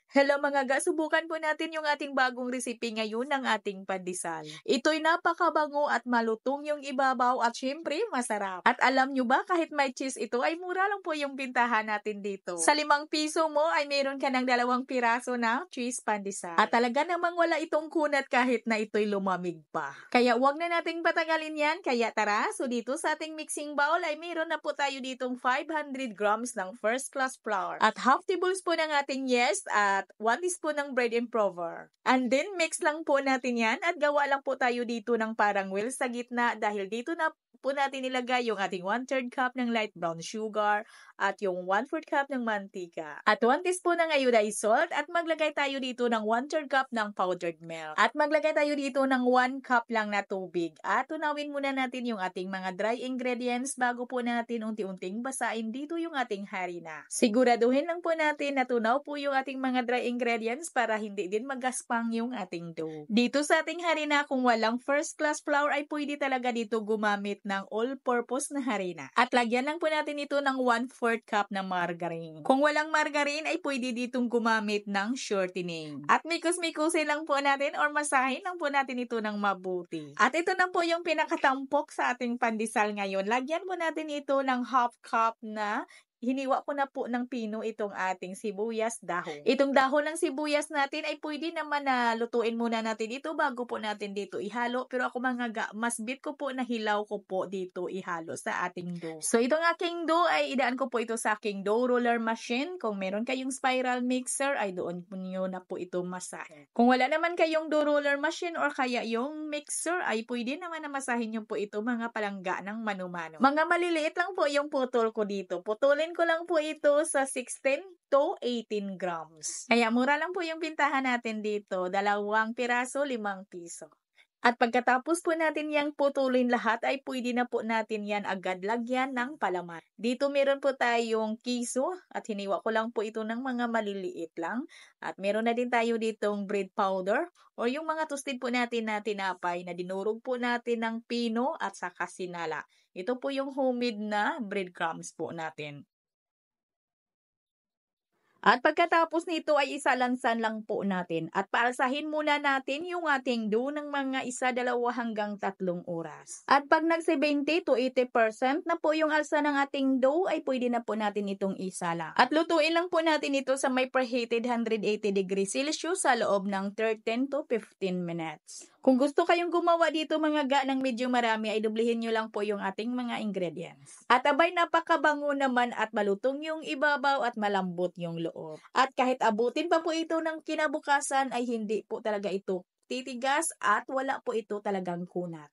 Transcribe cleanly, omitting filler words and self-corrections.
Hello mga ga, subukan po natin yung ating bagong recipe ngayon ng ating pandesal. Ito'y napakabango at malutong yung ibabaw at syempre masarap. At alam nyo ba, kahit may cheese ito ay mura lang po yung bintahan natin dito. Sa 5 piso mo ay meron ka ng 2 piraso na cheese pandesal. At talaga namang wala itong kunat kahit na ito'y lumamig pa. Kaya wag na nating patagalin yan, kaya tara, so dito sa ating mixing bowl ay meron na po tayo ditong 500 grams ng first class flour. At half tablespoon ng ating yeast at 1 teaspoon ng bread improver. And then, mix lang po natin yan at gawa lang po tayo dito ng parang wheel sa gitna dahil dito na po natin ilagay yung ating 1/3 cup ng light brown sugar at yung 1/4 cup ng mantika. At 1 teaspoon ng iodized salt at maglagay tayo dito ng 1/3 cup ng powdered milk. At maglagay tayo dito ng 1 cup lang na tubig. At tunawin muna natin yung ating mga dry ingredients bago po natin unti-unting basain dito yung ating harina. Siguraduhin lang po natin na tunaw po yung ating mga dry ingredients para hindi din magaspang yung ating dough. Dito sa ating harina, kung walang first class flour ay pwede talaga dito gumamit ng all-purpose na harina. At lagyan lang po natin ito ng 1/4 cup na margarine. Kung walang margarine ay pwede ditong gumamit ng shortening. At mikos-mikusin lang po natin or masahin lang po natin ito ng mabuti. At ito na po yung pinakatampok sa ating pandesal ngayon. Lagyan po natin ito ng 1/2 cup na hiniwa ko na po ng pino itong ating sibuyas dahon. Itong dahon ng sibuyas natin ay pwede naman na lutuin muna natin ito bago po natin dito ihalo. Pero ako mga ga, mas bit ko po na hilaw ko po dito ihalo sa ating dough. So itong aking dough ay idaan ko po ito sa aking dough roller machine. Kung meron kayong spiral mixer ay doon po nyo na po ito masahin. Kung wala naman kayong dough roller machine or kaya yung mixer ay pwede naman na masahin nyo po ito mga palangga ng mano-mano. Mga maliliit lang po yung putol ko dito. Putulin ko lang po ito sa 16 to 18 grams. Kaya mura lang po yung bintahan natin dito. 2 piraso, 5 piso. At pagkatapos po natin yang putulin lahat ay pwede na po natin yan agad lagyan ng palaman. Dito meron po tayong kiso at hiniwa ko lang po ito ng mga maliliit lang. At meron na din tayo ditong bread powder o yung mga toasted po natin na tinapay na dinurog po natin ng pino at saka sinala. Ito po yung homemade na breadcrumbs po natin. At pagkatapos nito ay isalansan lang po natin at paalsahin muna natin yung ating dough ng mga 1, 2 hanggang 3 oras. At pag nag 70 to 80% na po yung alsa ng ating dough ay pwede na po natin itong isala. At lutuin lang po natin ito sa may preheated 180 degrees Celsius sa loob ng 13 to 15 minutes. Kung gusto kayong gumawa dito mga ga ng medyo marami ay dublihin nyo lang po yung ating mga ingredients. At abay napakabango naman at malutong yung ibabaw at malambot yung loob. At kahit abutin pa po ito ng kinabukasan ay hindi po talaga ito titigas at wala po ito talagang kunat.